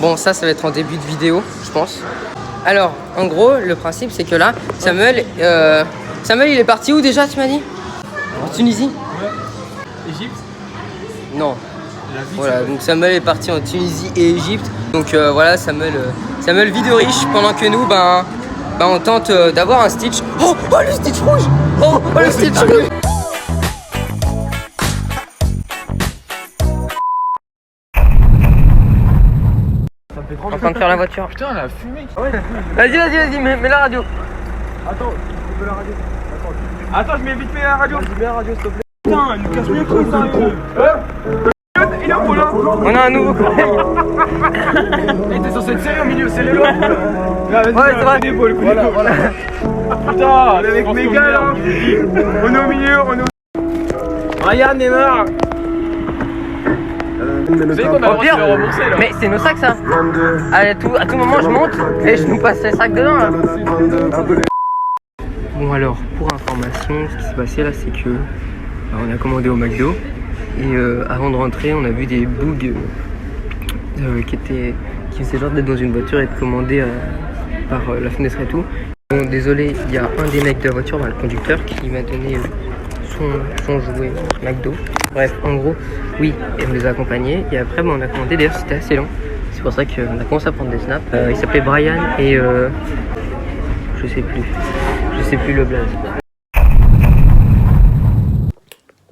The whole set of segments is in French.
Bon, ça va être en début de vidéo, je pense. Alors, en gros, le principe, c'est que là, Samuel, il est parti où déjà, tu m'as dit? En Tunisie? Ouais. Égypte? Non. Voilà, donc Samuel est parti en Tunisie et Égypte. Donc voilà, Samuel vit de riche pendant que nous, on tente d'avoir un Stitch. Oh, le Stitch rouge! Oh, le Stitch rouge! En train de faire la voiture. Putain, la fumée. Vas-y, mets la radio. Attends, je mets la radio. Attends, je mets vite fait la radio. Mets la radio, s'il te plaît. Putain, elle nous casse les couilles, ça. Il est où là? On a un nouveau collègue. Il était censé être sérieux au milieu, c'est les lois. Ouais, c'est vrai. Voilà. Putain, on est avec mes gars là. On est au milieu, Regarde Neymar. Vous savez qu'on a le droit de le rembourser là. Mais c'est nos sacs ça. À tout moment je monte et je nous passe les sacs dedans là. Bon alors, pour information, ce qui s'est passé là, c'est que on a commandé au McDo et avant de rentrer, on a vu des bugs qui faisaient genre d'être dans une voiture et de commander par la fenêtre et tout. Bon, désolé, il y a un des mecs de la voiture, le conducteur, qui m'a donné son jouet McDo. Bref, en gros, oui, et on les a accompagnés. Et après, on a commandé, d'ailleurs, c'était assez long. C'est pour ça qu'on a commencé à prendre des snaps. Il s'appelait Brian et je sais plus le blaze.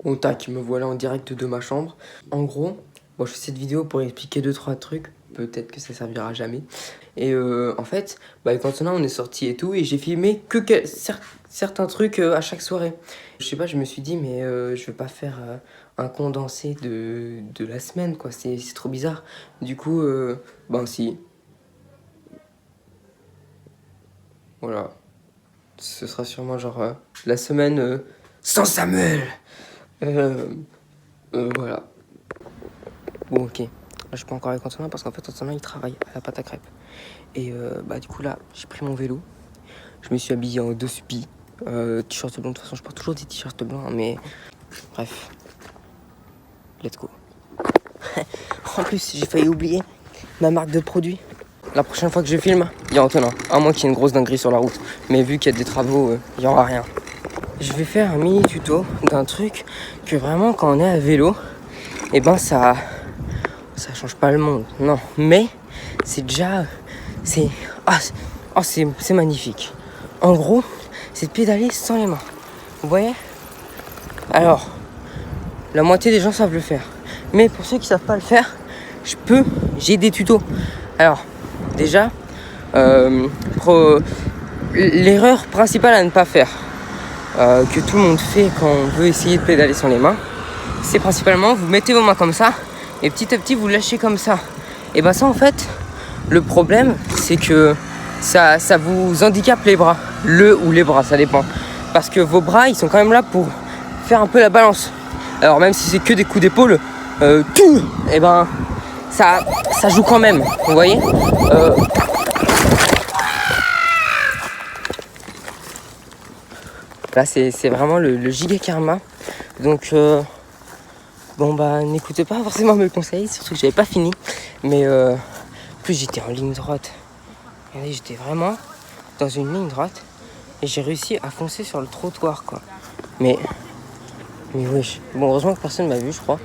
Bon tac, me voilà en direct de ma chambre. En gros, je fais cette vidéo pour expliquer 2-3 trucs. Peut-être que ça servira jamais. Et en fait, quand on est sorti et tout, et j'ai filmé certains trucs à chaque soirée. Je sais pas, je me suis dit, mais je vais pas faire un condensé de la semaine, quoi. C'est trop bizarre. Du coup, si. Voilà. Ce sera sûrement genre la semaine sans Samuel. Voilà. Bon, ok. Je peux encore avec Antonin parce qu'en fait, Antonin il travaille à la pâte à crêpes. Et du coup, là, j'ai pris mon vélo. Je me suis habillé en deux-spi. T-shirt blanc. De toute façon, je porte toujours des t-shirts blancs, hein, mais bref. Let's go. En plus, j'ai failli oublier ma marque de produit. La prochaine fois que je filme, il y a Antonin. À moins qu'il y ait une grosse dinguerie sur la route. Mais vu qu'il y a des travaux, il n'y aura rien. Je vais faire un mini tuto d'un truc que vraiment, quand on est à vélo, ça change pas le monde. Non, mais c'est déjà... C'est magnifique. En gros, c'est de pédaler sans les mains. Vous voyez? Alors, la moitié des gens savent le faire. Mais pour ceux qui savent pas le faire, j'ai des tutos. Alors, déjà, l'erreur principale à ne pas faire, que tout le monde fait quand on veut essayer de pédaler sans les mains, c'est principalement, vous mettez vos mains comme ça, et petit à petit, vous lâchez comme ça. Et ça, en fait, le problème, c'est que ça vous handicape les bras. Ou les bras, ça dépend. Parce que vos bras, ils sont quand même là pour faire un peu la balance. Alors, même si c'est que des coups d'épaule, ça joue quand même, vous voyez. Là, c'est vraiment le giga karma. Donc, n'écoutez pas forcément mes conseils, surtout que j'avais pas fini. Mais en plus, j'étais en ligne droite. Regardez, j'étais vraiment dans une ligne droite. Et j'ai réussi à foncer sur le trottoir, quoi. Mais wesh. Bon, heureusement que personne m'a vu, je crois.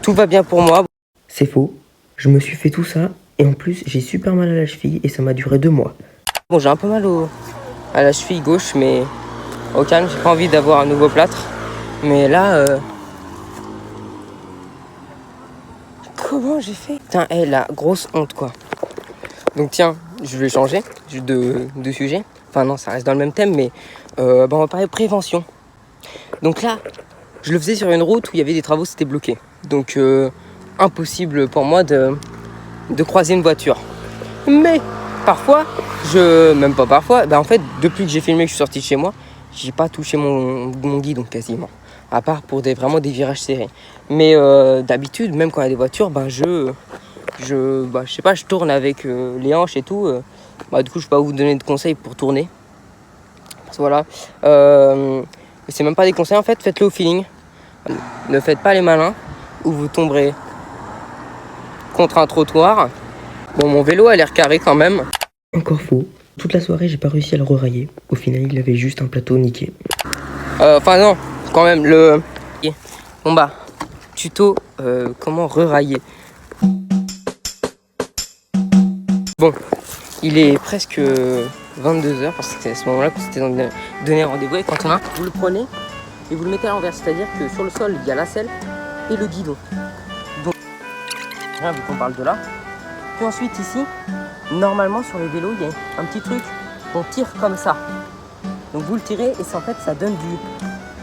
Tout va bien pour moi. C'est faux. Je me suis fait tout ça. Et en plus, j'ai super mal à la cheville. Et ça m'a duré 2 mois. Bon, j'ai un peu mal à la cheville gauche. Mais au calme, j'ai pas envie d'avoir un nouveau plâtre. Mais là... Comment j'ai fait? Putain, la grosse honte, quoi. Donc tiens, je vais changer de sujet. Enfin non, ça reste dans le même thème, mais on va parler prévention. Donc là, je le faisais sur une route où il y avait des travaux, c'était bloqué. Donc impossible pour moi de croiser une voiture. Mais parfois, même pas parfois, en fait, depuis que j'ai filmé que je suis sorti de chez moi, j'ai pas touché mon guidon quasiment. À part pour vraiment des virages serrés. Mais d'habitude, même quand il y a des voitures, je sais pas, je tourne avec les hanches et tout. Du coup, je peux pas vous donner de conseils pour tourner. Parce que voilà. C'est même pas des conseils, en fait, faites-le au feeling. Ne faites pas les malins, ou vous tomberez contre un trottoir. Bon, mon vélo a l'air carré quand même. Encore faux. Toute la soirée, j'ai pas réussi à le rerailler. Au final, il avait juste un plateau niqué. Enfin non, quand même, le... Bon bah, tuto, comment rerailler. Bon, il est presque 22h, parce que c'est à ce moment-là qu'on s'était donné rendez-vous. Et quand on a, vous le prenez et vous le mettez à l'envers. C'est-à-dire que sur le sol, il y a la selle et le guidon. Donc, rien, vu qu'on parle de là. Puis ensuite, ici, normalement, sur les vélos, il y a un petit truc. On tire comme ça. Donc vous le tirez et en fait, ça donne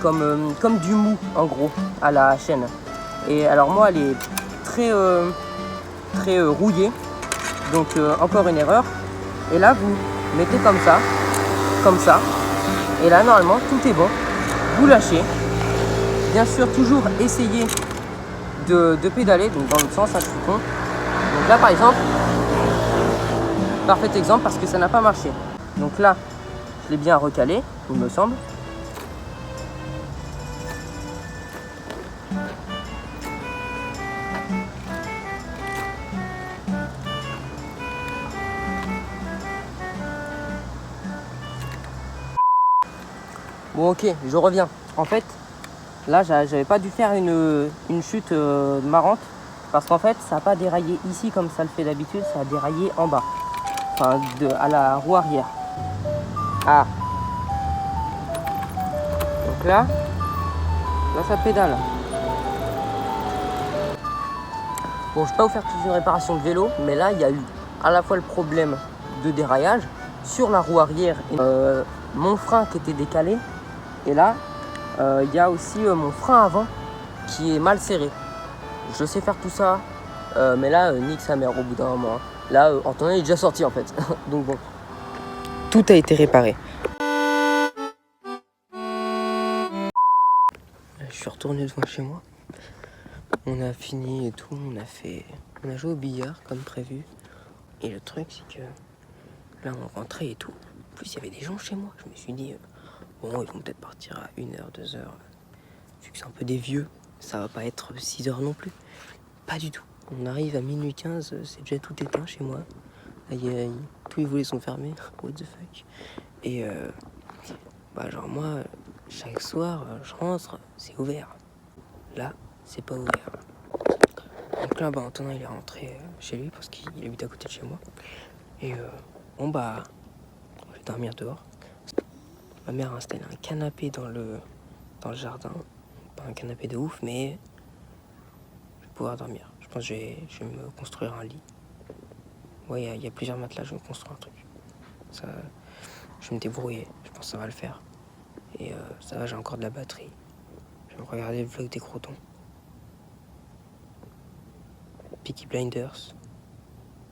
comme du mou, en gros, à la chaîne. Et alors moi, elle est très rouillée. Donc encore une erreur. Et là, vous mettez comme ça. Et là, normalement, tout est bon. Vous lâchez. Bien sûr, toujours essayer de pédaler, donc dans l'autre sens, je suis con. Donc là, par exemple, parfait exemple parce que ça n'a pas marché. Donc là, je l'ai bien recalé, il me semble. Bon ok, je reviens. En fait, là j'avais pas dû faire une chute marrante. Parce qu'en fait, ça n'a pas déraillé ici comme ça le fait d'habitude, ça a déraillé en bas. Enfin, à la roue arrière. Ah. Donc là ça pédale. Bon, je vais pas vous faire toute une réparation de vélo, mais là, il y a eu à la fois le problème de déraillage sur la roue arrière et mon frein qui était décalé. Et là, il y a aussi mon frein avant qui est mal serré. Je sais faire tout ça, mais là, nique sa mère au bout d'un moment. Là, Antonin est déjà sorti en fait. Donc bon. Tout a été réparé. Je suis retourné devant chez moi. On a fini et tout, on a joué au billard comme prévu. Et le truc, c'est que là, on rentrait et tout. En plus, il y avait des gens chez moi. Je me suis dit, bon, ils vont peut-être partir à 1h, 2h. Vu que c'est un peu des vieux, ça va pas être 6h non plus. Pas du tout. On arrive à minuit 15, c'est déjà tout éteint chez moi. Là, tous les volets sont fermés. What the fuck. Et genre moi, chaque soir, je rentre, c'est ouvert. Là, c'est pas ouvert. Donc là, Antonin, il est rentré chez lui parce qu'il habite à côté de chez moi. Et je vais dormir dehors. Ma mère a installé un canapé dans le jardin. Pas un canapé de ouf, mais je vais pouvoir dormir. Je pense que je vais me construire un lit. Ouais, il y a plusieurs matelas, je vais me construire un truc. Ça, je vais me débrouiller, je pense que ça va le faire. Et ça va, j'ai encore de la batterie. Je vais me regarder le vlog des Crotons. Peaky Blinders.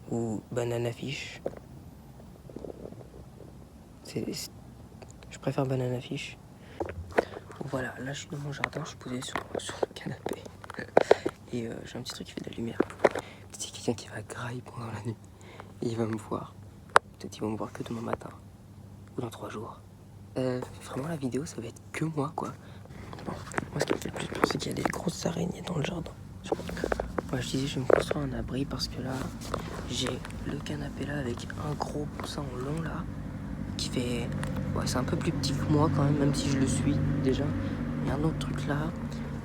Ou Banana Fish. Je préfère Banana Fish. Donc voilà, là je suis dans mon jardin, je suis posé sur le canapé. Et j'ai un petit truc qui fait de la lumière. Peut-être qu'il y a quelqu'un qui va grailler pendant la nuit. Et il va me voir. Peut-être qu'ils vont me voir que demain matin. Ou dans 3 jours. Vraiment la vidéo ça va être que moi quoi. Bon, moi ce qui me fait le plus peur c'est qu'il y a des grosses araignées dans le jardin. Ouais, je disais je vais me construire un abri parce que là j'ai le canapé là avec un gros coussin en long là. Qui fait... Ouais, c'est un peu plus petit que moi quand même si je le suis déjà. Il y a un autre truc là.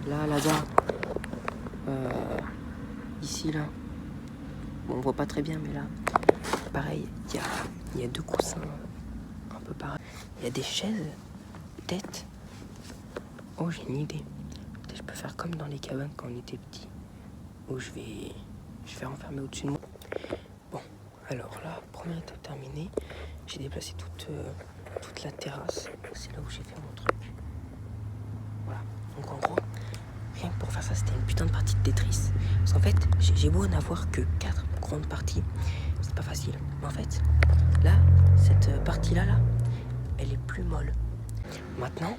Là-bas. Ici là. Bon, on voit pas très bien mais là. Pareil, il y a 2 coussins. Un peu pareil. Il y a des chaises. Peut-être. Oh, j'ai une idée. Peut-être je peux faire comme dans les cabanes quand on était petit. Où je vais renfermer au-dessus de moi. Bon, alors là, première étape terminée. J'ai déplacé toute la terrasse. C'est là où j'ai fait mon truc. Voilà. Donc en gros, rien que pour faire ça, c'était une putain de partie de Tetris. Parce qu'en fait, j'ai beau en avoir que 4 grandes parties. C'est pas facile. Mais en fait, là, cette partie-là, elle est plus molle. Maintenant,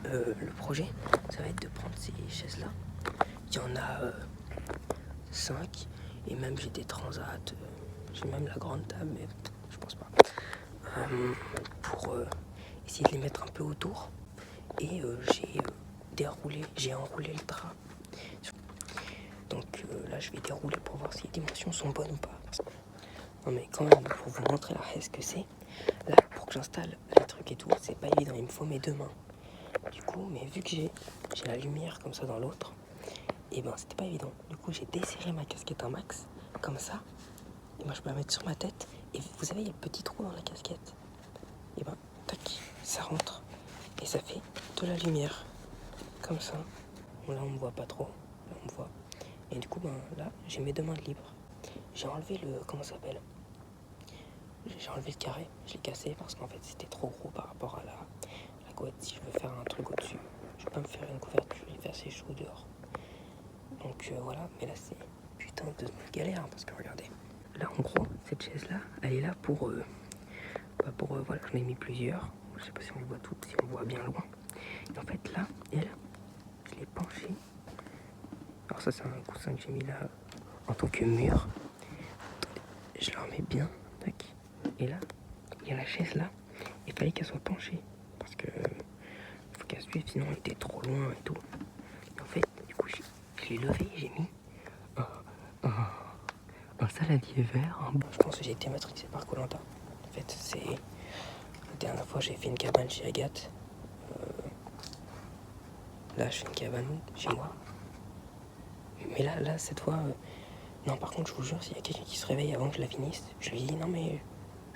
le projet, ça va être de prendre ces chaises-là. Il y en a 5. Et même j'ai des transats. J'ai même la grande table, mais je pense pas. Pour essayer de les mettre un peu autour. Et j'ai enroulé le drap. Donc là, je vais dérouler pour voir si les dimensions sont bonnes ou pas. Non mais quand même, pour vous montrer la ce que c'est, là, pour que j'installe les trucs et tout, c'est pas évident, il me faut mes 2 mains. Du coup, mais vu que j'ai la lumière comme ça dans l'autre, et ben c'était pas évident. Du coup, j'ai desserré ma casquette un max, comme ça, et moi je peux la mettre sur ma tête, et vous savez, il y a le petit trou dans la casquette. Et ben, tac, ça rentre, et ça fait de la lumière, comme ça. Bon, là, on me voit pas trop, là, on me voit. Et du coup, ben là, j'ai mes 2 mains de libre. J'ai enlevé le, comment ça s'appelle ? J'ai enlevé le carré, je l'ai cassé parce qu'en fait c'était trop gros par rapport à la couette. Si je veux faire un truc au-dessus, je peux pas me faire une couverture, il fait assez chaud dehors. Donc voilà, mais là c'est putain de galère hein, parce que regardez. Là en gros, cette chaise là, elle est là pour voilà, j'en ai mis plusieurs. Je sais pas si on les voit toutes, si on voit bien loin. Et en fait là, elle, je l'ai penchée. Alors ça c'est un coussin que j'ai mis là en tant que mur. Je la remets bien, tac. Et là, il y a la chaise là, il fallait qu'elle soit penchée, parce que faut qu'elle suive, sinon elle était trop loin et tout. Et en fait, du coup, je l'ai levé, j'ai mis un saladier vert. Je pense que j'ai été matrixé par Koh-Lanta. En fait, c'est la dernière fois j'ai fait une cabane chez Agathe. Là, je fais une cabane chez moi. Mais là cette fois, non, par contre, je vous jure, s'il y a quelqu'un qui se réveille avant que je la finisse, je lui dis non mais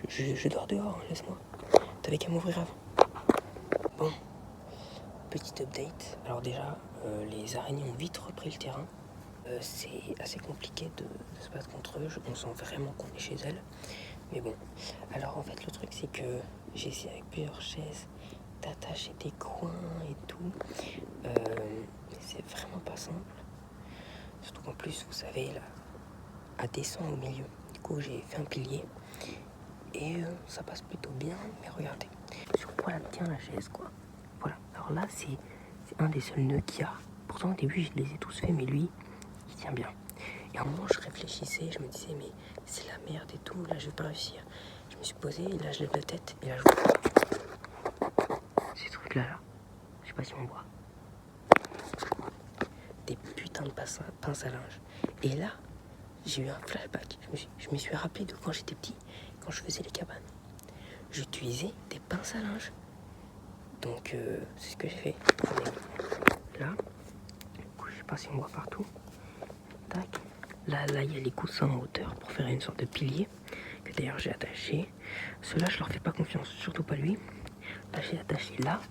je dors dehors, laisse-moi. T'avais qu'à m'ouvrir avant. Bon, petit update. Alors déjà, les araignées ont vite repris le terrain. C'est assez compliqué de se battre contre eux. On sent vraiment qu'on est chez elles. Mais bon, alors en fait le truc c'est que j'ai essayé avec plusieurs chaises d'attacher des coins et tout. Mais c'est vraiment pas simple. Surtout qu'en plus, vous savez, là, elle descend au milieu. Du coup, j'ai fait un pilier. Et ça passe plutôt bien, mais regardez, sur quoi elle tient la chaise, quoi. Voilà, alors là, c'est un des seuls nœuds qu'il y a. Pourtant, au début, je les ai tous faits, mais lui, il tient bien. Et à un moment, je réfléchissais, je me disais, mais c'est la merde et tout, là, je vais pas réussir. Je me suis posé, et là, je lève la tête, et là, je vois ces trucs-là, là. Je sais pas si on voit. Des putains de pinces à linge. Et là, j'ai eu un flashback. Je me suis rappelé de quand j'étais petit, quand je faisais les cabanes. J'utilisais des pinces à linge. Donc, c'est ce que j'ai fait. Là, je sais pas si on voit partout. Tac. Là, il y a les coussins en hauteur pour faire une sorte de pilier. Que d'ailleurs, j'ai attaché. Ceux-là, je leur fais pas confiance. Surtout pas lui. Là, j'ai attaché là.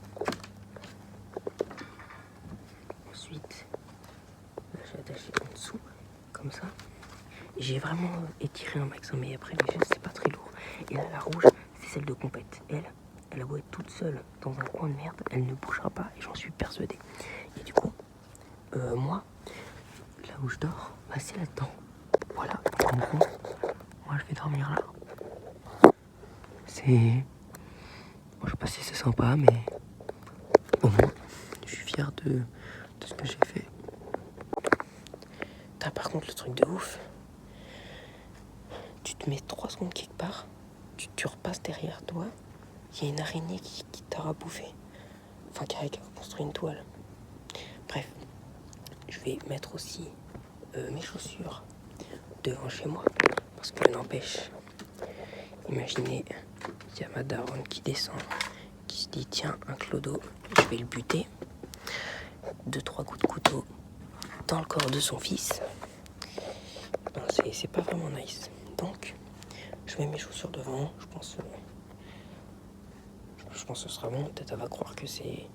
Ensuite, là, j'ai attaché en dessous. Comme ça. J'ai vraiment étiré un max, mais après les gestes c'est pas très lourd. Et là la rouge, c'est celle de compète. Elle a beau être toute seule dans un coin de merde, elle ne bougera pas et j'en suis persuadé. Et du coup, moi, là où je dors, bah c'est là-dedans. Voilà, en gros, moi je vais dormir là. C'est... Bon, je sais pas si c'est sympa, mais au moins, je suis fier de ce que j'ai fait. T'as par contre le truc de ouf. Tu te mets 3 secondes quelque part, tu repasses derrière toi, il y a une araignée qui t'aura bouffé. Enfin, qui a construit une toile. Bref, je vais mettre aussi mes chaussures devant chez moi, parce que n'empêche, imaginez, il y a ma daronne qui descend, qui se dit tiens, un clodo, je vais le buter. 2-3 coups de couteau dans le corps de son fils. Ben, c'est pas vraiment nice. Donc, je mets mes chaussures devant, je pense que ce sera bon. Peut-être elle va croire que c'est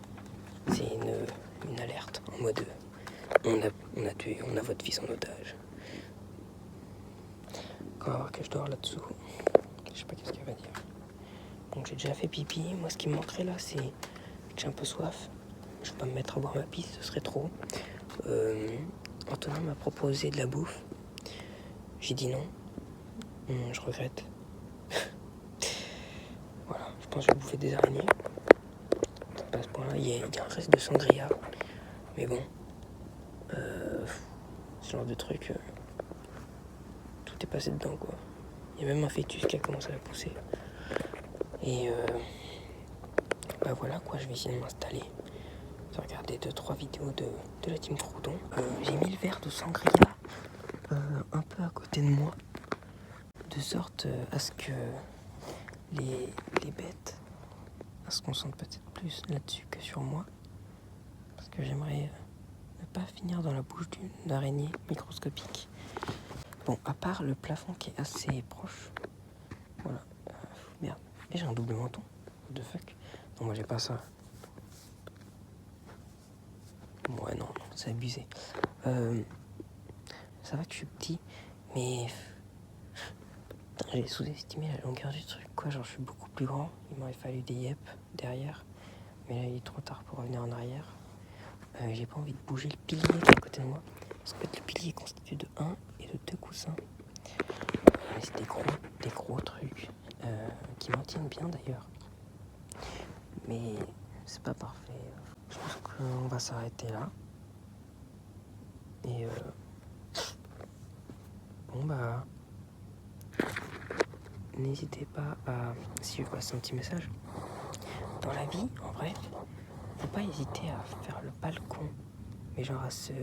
une alerte en mode on a votre fils en otage. Quand on va voir que je dors là-dessous, je sais pas qu'est-ce qu'elle va dire. Donc j'ai déjà fait pipi. Moi, ce qui me manquerait là, c'est que j'ai un peu soif. Je vais pas me mettre à boire ma pisse, ce serait trop. Antonin m'a proposé de la bouffe. J'ai dit non. Je regrette. Voilà, je pense que je vais bouffer des araignées. À ce point-là, il y a un reste de sangria. Mais bon, ce genre de truc, tout est passé dedans, quoi. Il y a même un fœtus qui a commencé à pousser. Et bah voilà, quoi, je vais essayer de m'installer. J'ai regardé 2-3 vidéos de la team Crouton. J'ai mis le verre de sangria un peu à côté de moi. de sorte à ce que les bêtes se concentrent peut-être plus là-dessus que sur moi. Parce que j'aimerais ne pas finir dans la bouche d'une araignée microscopique. Bon, à part le plafond qui est assez proche. Voilà. Merde. Et j'ai un double menton. What the fuck? Non, moi j'ai pas ça. Ouais, non, c'est abusé. Ça va que je suis petit, mais putain, j'ai sous-estimé la longueur du truc, quoi. Genre, je suis beaucoup plus grand. Il m'aurait fallu des yep derrière. Mais là, il est trop tard pour revenir en arrière. J'ai pas envie de bouger le pilier qui est à côté de moi. Parce que le pilier est constitué de 1 et de 2 coussins. Mais c'est des gros trucs qui m'en tiennent bien d'ailleurs. Mais c'est pas parfait. Je pense qu'on va s'arrêter là. Et bon bah, n'hésitez pas à, si je passe un petit message, dans la vie, en vrai, faut pas hésiter à faire le balcon, mais genre à se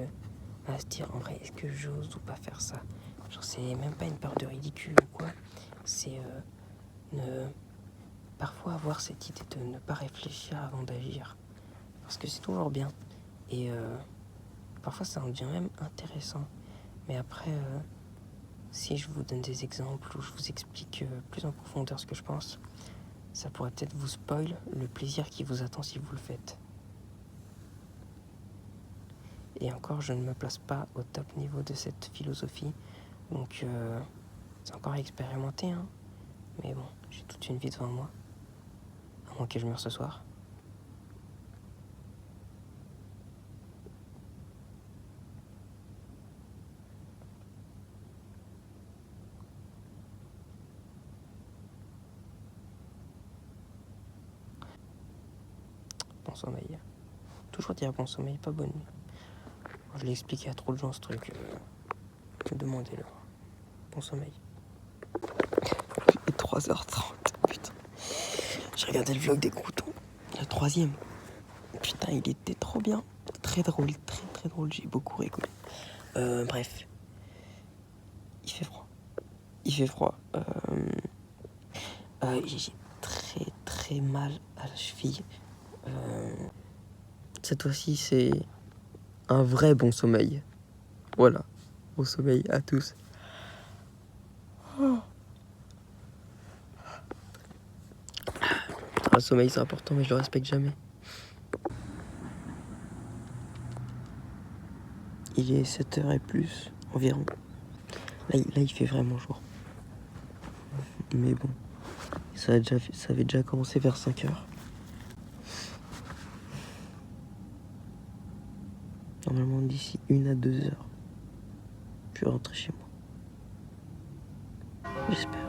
dire, en vrai, est-ce que j'ose ou pas faire ça? Genre, c'est même pas une peur de ridicule ou quoi, c'est parfois avoir cette idée de ne pas réfléchir avant d'agir, parce que c'est toujours bien, et parfois ça en devient même intéressant, mais après... si je vous donne des exemples ou je vous explique plus en profondeur ce que je pense, ça pourrait peut-être vous spoil le plaisir qui vous attend si vous le faites. Et encore, je ne me place pas au top niveau de cette philosophie, donc c'est encore à expérimenter, hein. Mais bon, j'ai toute une vie devant moi, à moins que je meure ce soir. Bon sommeil. Toujours dire bon sommeil, pas bonne nuit. Je l'ai expliqué à trop de gens ce truc. Demandez-leur. Bon sommeil. Il est 3h30, putain. J'ai regardé le vlog des croutons, le 3e. Putain, il était trop bien. Très drôle, très drôle. J'ai beaucoup rigolé. Bref. Il fait froid. J'ai très mal à la cheville. Cette fois-ci, c'est un vrai bon sommeil. Voilà. Bon sommeil à tous. Le sommeil, c'est important, mais je le respecte jamais. Il est 7h et plus, environ. Là, il fait vraiment jour. Mais bon, ça avait déjà commencé vers 5h. Normalement, d'ici 1 à 2 heures, je vais rentrer chez moi. J'espère.